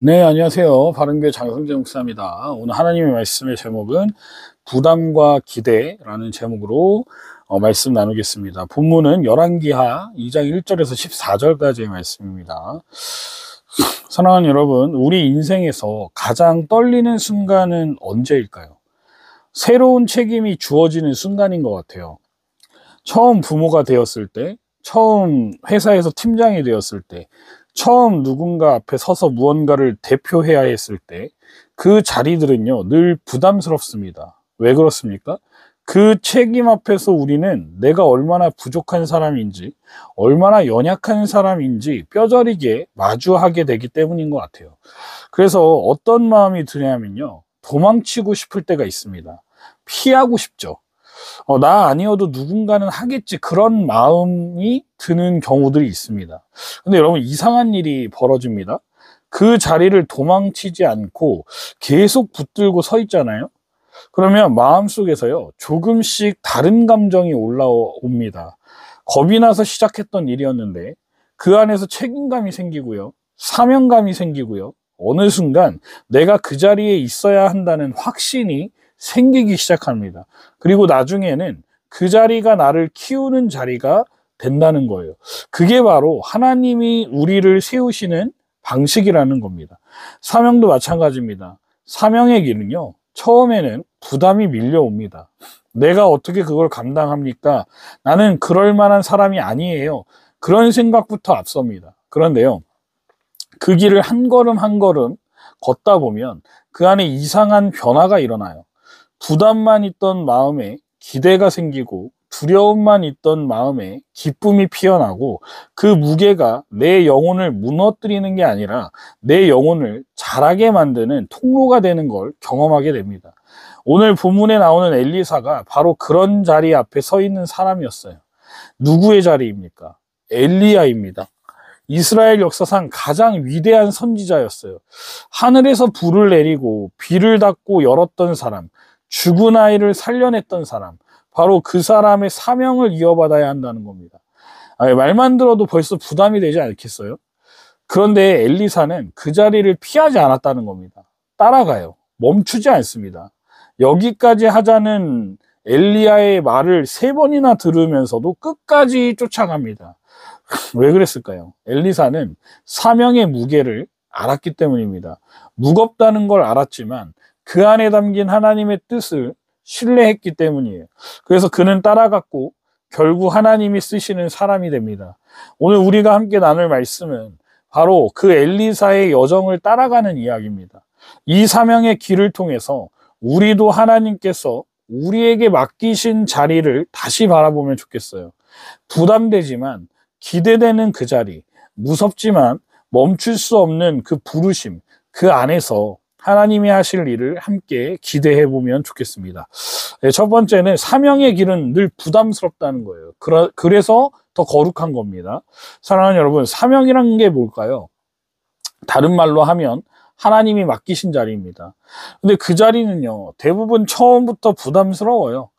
네, 안녕하세요. 바른교회 장성재 목사입니다. 오늘 하나님의 말씀의 제목은 부담과 기대라는 제목으로 말씀 나누겠습니다. 본문은 열왕기하 2장 1절에서 14절까지의 말씀입니다. 사랑하는 여러분, 우리 인생에서 가장 떨리는 순간은 언제일까요? 새로운 책임이 주어지는 순간인 것 같아요. 처음 부모가 되었을 때, 처음 회사에서 팀장이 되었을 때, 처음 누군가 앞에 서서 무언가를 대표해야 했을 때, 그 자리들은요, 늘 부담스럽습니다. 왜 그렇습니까? 그 책임 앞에서 우리는 내가 얼마나 부족한 사람인지, 얼마나 연약한 사람인지 뼈저리게 마주하게 되기 때문인 것 같아요. 그래서 어떤 마음이 드냐면요, 도망치고 싶을 때가 있습니다. 피하고 싶죠. 나 아니어도 누군가는 하겠지, 그런 마음이 드는 경우들이 있습니다. 근데 여러분, 이상한 일이 벌어집니다. 그 자리를 도망치지 않고 계속 붙들고 서 있잖아요. 그러면 마음속에서요, 조금씩 다른 감정이 올라옵니다. 겁이 나서 시작했던 일이었는데 그 안에서 책임감이 생기고요, 사명감이 생기고요, 어느 순간 내가 그 자리에 있어야 한다는 확신이 생기기 시작합니다. 그리고 나중에는 그 자리가 나를 키우는 자리가 된다는 거예요. 그게 바로 하나님이 우리를 세우시는 방식이라는 겁니다. 사명도 마찬가지입니다. 사명의 길은요, 처음에는 부담이 밀려옵니다. 내가 어떻게 그걸 감당합니까? 나는 그럴 만한 사람이 아니에요. 그런 생각부터 앞섭니다. 그런데요, 그 길을 한 걸음 한 걸음 걷다 보면 그 안에 이상한 변화가 일어나요. 부담만 있던 마음에 기대가 생기고, 두려움만 있던 마음에 기쁨이 피어나고, 그 무게가 내 영혼을 무너뜨리는 게 아니라 내 영혼을 자라게 만드는 통로가 되는 걸 경험하게 됩니다. 오늘 본문에 나오는 엘리사가 바로 그런 자리 앞에 서 있는 사람이었어요. 누구의 자리입니까? 엘리야입니다. 이스라엘 역사상 가장 위대한 선지자였어요. 하늘에서 불을 내리고 비를 닫고 열었던 사람, 죽은 아이를 살려냈던 사람, 바로 그 사람의 사명을 이어받아야 한다는 겁니다. 말만 들어도 벌써 부담이 되지 않겠어요? 그런데 엘리사는 그 자리를 피하지 않았다는 겁니다. 따라가요. 멈추지 않습니다. 여기까지 하자는 엘리야의 말을 3번이나 들으면서도 끝까지 쫓아갑니다. 왜 그랬을까요? 엘리사는 사명의 무게를 알았기 때문입니다. 무겁다는 걸 알았지만 그 안에 담긴 하나님의 뜻을 신뢰했기 때문이에요. 그래서 그는 따라갔고 결국 하나님이 쓰시는 사람이 됩니다. 오늘 우리가 함께 나눌 말씀은 바로 그 엘리사의 여정을 따라가는 이야기입니다. 이 사명의 길을 통해서 우리도 하나님께서 우리에게 맡기신 자리를 다시 바라보면 좋겠어요. 부담되지만 기대되는 그 자리, 무섭지만 멈출 수 없는 그 부르심, 그 안에서 하나님이 하실 일을 함께 기대해 보면 좋겠습니다. 첫 번째는 사명의 길은 늘 부담스럽다는 거예요. 그래서 더 거룩한 겁니다. 사랑하는 여러분, 사명이라는 게 뭘까요? 다른 말로 하면 하나님이 맡기신 자리입니다. 근데 그 자리는요, 대부분 처음부터 부담스러워요.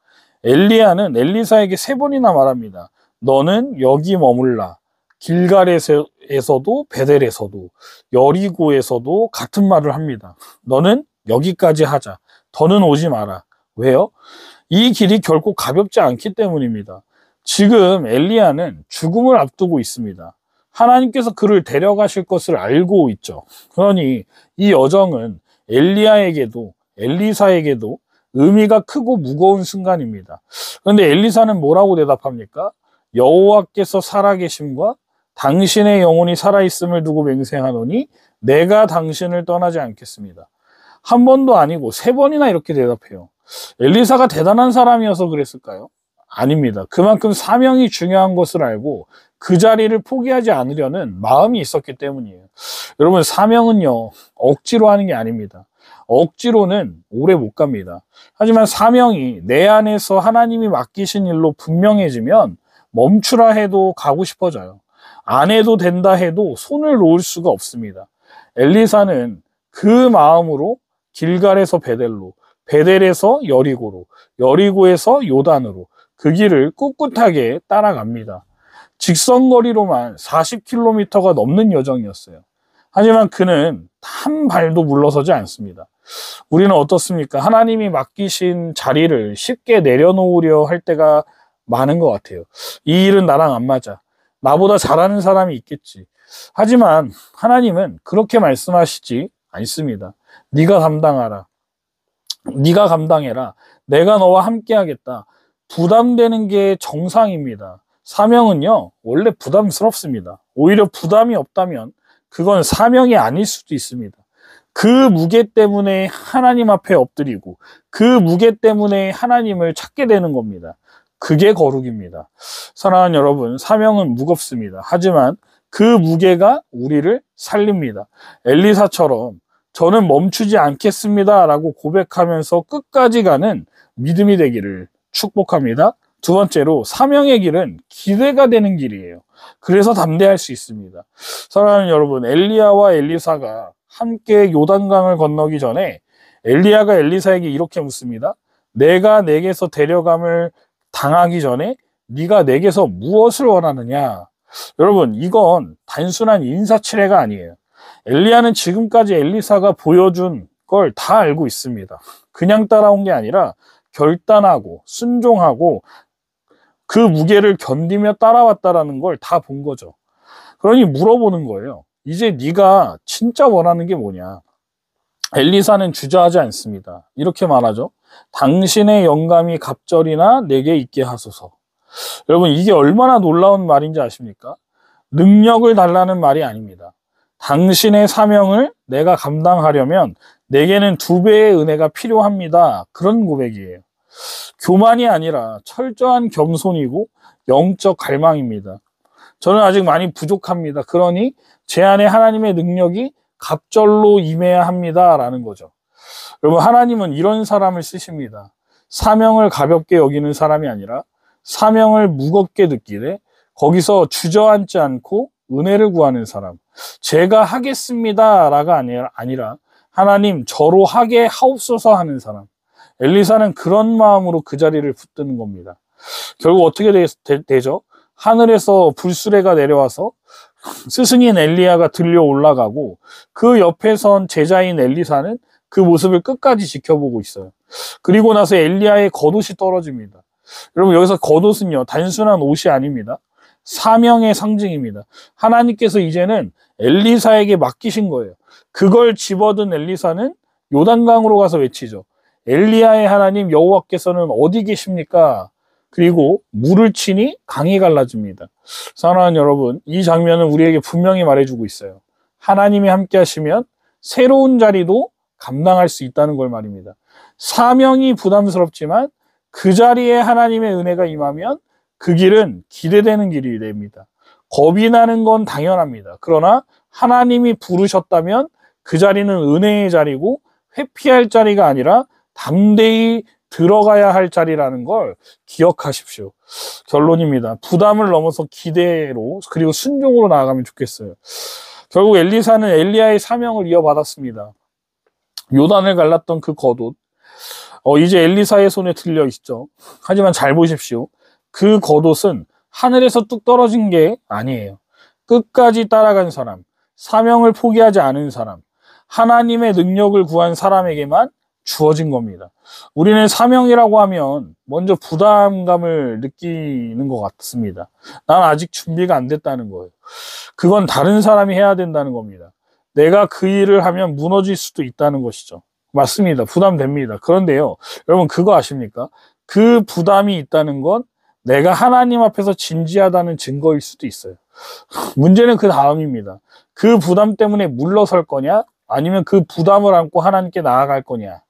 엘리야는 엘리사에게 3번이나 말합니다. 너는 여기 머물라. 길갈에서도 베델에서도 여리고에서도 같은 말을 합니다. 너는 여기까지 하자. 더는 오지 마라. 왜요? 이 길이 결코 가볍지 않기 때문입니다. 지금 엘리야는 죽음을 앞두고 있습니다. 하나님께서 그를 데려가실 것을 알고 있죠. 그러니 이 여정은 엘리야에게도 엘리사에게도 의미가 크고 무거운 순간입니다. 그런데 엘리사는 뭐라고 대답합니까? 여호와께서 살아계심과 당신의 영혼이 살아있음을 두고 맹세하노니 내가 당신을 떠나지 않겠습니다. 한 번도 아니고 3번이나 이렇게 대답해요. 엘리사가 대단한 사람이어서 그랬을까요? 아닙니다. 그만큼 사명이 중요한 것을 알고 그 자리를 포기하지 않으려는 마음이 있었기 때문이에요. 여러분, 사명은요, 억지로 하는 게 아닙니다. 억지로는 오래 못 갑니다. 하지만 사명이 내 안에서 하나님이 맡기신 일로 분명해지면 멈추라 해도 가고 싶어져요. 안 해도 된다 해도 손을 놓을 수가 없습니다. 엘리사는 그 마음으로 길갈에서 베델로, 베델에서 여리고로, 여리고에서 요단으로 그 길을 꿋꿋하게 따라갑니다. 직선거리로만 40km가 넘는 여정이었어요. 하지만 그는 한 발도 물러서지 않습니다. 우리는 어떻습니까? 하나님이 맡기신 자리를 쉽게 내려놓으려 할 때가 많은 것 같아요. 이 일은 나랑 안 맞아. 나보다 잘하는 사람이 있겠지. 하지만 하나님은 그렇게 말씀하시지 않습니다. 네가 감당하라. 네가 감당해라. 내가 너와 함께 하겠다. 부담되는 게 정상입니다. 사명은요, 원래 부담스럽습니다. 오히려 부담이 없다면 그건 사명이 아닐 수도 있습니다. 그 무게 때문에 하나님 앞에 엎드리고 그 무게 때문에 하나님을 찾게 되는 겁니다. 그게 거룩입니다. 사랑하는 여러분, 사명은 무겁습니다. 하지만 그 무게가 우리를 살립니다. 엘리사처럼 저는 멈추지 않겠습니다 라고 고백하면서 끝까지 가는 믿음이 되기를 축복합니다. 두 번째로, 사명의 길은 기대가 되는 길이에요. 그래서 담대할 수 있습니다. 사랑하는 여러분, 엘리야와 엘리사가 함께 요단강을 건너기 전에 엘리야가 엘리사에게 이렇게 묻습니다. 내가 내게서 데려감을 당하기 전에 네가 내게서 무엇을 원하느냐? 여러분, 이건 단순한 인사치레가 아니에요. 엘리야는 지금까지 엘리사가 보여준 걸 다 알고 있습니다. 그냥 따라온 게 아니라 결단하고 순종하고 그 무게를 견디며 따라왔다라는 걸 다 본 거죠. 그러니 물어보는 거예요. 이제 네가 진짜 원하는 게 뭐냐? 엘리사는 주저하지 않습니다. 이렇게 말하죠. 당신의 영감이 갑절이나 내게 있게 하소서. 여러분, 이게 얼마나 놀라운 말인지 아십니까? 능력을 달라는 말이 아닙니다. 당신의 사명을 내가 감당하려면 내게는 2배의 은혜가 필요합니다. 그런 고백이에요. 교만이 아니라 철저한 겸손이고 영적 갈망입니다. 저는 아직 많이 부족합니다. 그러니 제 안에 하나님의 능력이 갑절로 임해야 합니다. 라는 거죠. 여러분, 하나님은 이런 사람을 쓰십니다. 사명을 가볍게 여기는 사람이 아니라 사명을 무겁게 느끼되 거기서 주저앉지 않고 은혜를 구하는 사람. 제가 하겠습니다. 라가 아니라 하나님 저로 하게 하옵소서 하는 사람. 엘리사는 그런 마음으로 그 자리를 붙드는 겁니다. 결국 어떻게 되죠? 하늘에서 불수레가 내려와서 스승인 엘리야가 들려 올라가고 그 옆에 선 제자인 엘리사는 그 모습을 끝까지 지켜보고 있어요. 그리고 나서 엘리야의 겉옷이 떨어집니다. 여러분, 여기서 겉옷은요, 단순한 옷이 아닙니다. 사명의 상징입니다. 하나님께서 이제는 엘리사에게 맡기신 거예요. 그걸 집어든 엘리사는 요단강으로 가서 외치죠. 엘리야의 하나님 여호와께서는 어디 계십니까? 그리고 물을 치니 강이 갈라집니다. 사랑하는 여러분, 이 장면은 우리에게 분명히 말해주고 있어요. 하나님이 함께 하시면 새로운 자리도 감당할 수 있다는 걸 말입니다. 사명이 부담스럽지만 그 자리에 하나님의 은혜가 임하면 그 길은 기대되는 길이 됩니다. 겁이 나는 건 당연합니다. 그러나 하나님이 부르셨다면 그 자리는 은혜의 자리고 회피할 자리가 아니라 담대히 들어가야 할 자리라는 걸 기억하십시오. 결론입니다. 부담을 넘어서 기대로 그리고 순종으로 나아가면 좋겠어요. 결국 엘리사는 엘리야의 사명을 이어받았습니다. 요단을 갈랐던 그 겉옷, 이제 엘리사의 손에 들려 있죠. 하지만 잘 보십시오. 그 겉옷은 하늘에서 뚝 떨어진 게 아니에요. 끝까지 따라간 사람, 사명을 포기하지 않은 사람, 하나님의 능력을 구한 사람에게만 주어진 겁니다. 우리는 사명이라고 하면 먼저 부담감을 느끼는 것 같습니다. 난 아직 준비가 안 됐다는 거예요. 그건 다른 사람이 해야 된다는 겁니다. 내가 그 일을 하면 무너질 수도 있다는 것이죠. 맞습니다. 부담됩니다. 그런데요, 여러분 그거 아십니까? 그 부담이 있다는 건 내가 하나님 앞에서 진지하다는 증거일 수도 있어요. 문제는 그 다음입니다. 그 부담 때문에 물러설 거냐? 아니면 그 부담을 안고 하나님께 나아갈 거냐?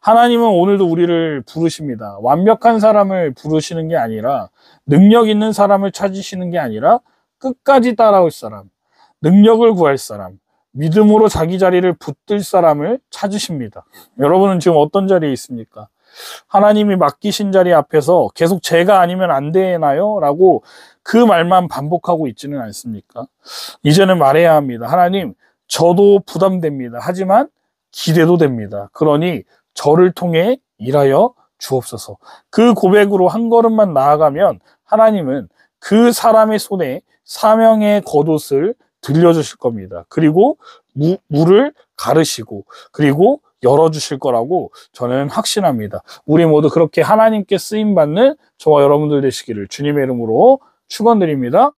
하나님은 오늘도 우리를 부르십니다. 완벽한 사람을 부르시는 게 아니라, 능력 있는 사람을 찾으시는 게 아니라 끝까지 따라올 사람, 능력을 구할 사람, 믿음으로 자기 자리를 붙들 사람을 찾으십니다. 여러분은 지금 어떤 자리에 있습니까? 하나님이 맡기신 자리 앞에서 계속 제가 아니면 안 되나요? 라고 그 말만 반복하고 있지는 않습니까? 이제는 말해야 합니다. 하나님, 저도 부담됩니다. 하지만 기대도 됩니다. 그러니 저를 통해 일하여 주옵소서. 그 고백으로 한 걸음만 나아가면 하나님은 그 사람의 손에 사명의 겉옷을 들려주실 겁니다. 그리고 물을 가르시고 그리고 열어주실 거라고 저는 확신합니다. 우리 모두 그렇게 하나님께 쓰임받는 저와 여러분들 되시기를 주님의 이름으로 축원드립니다.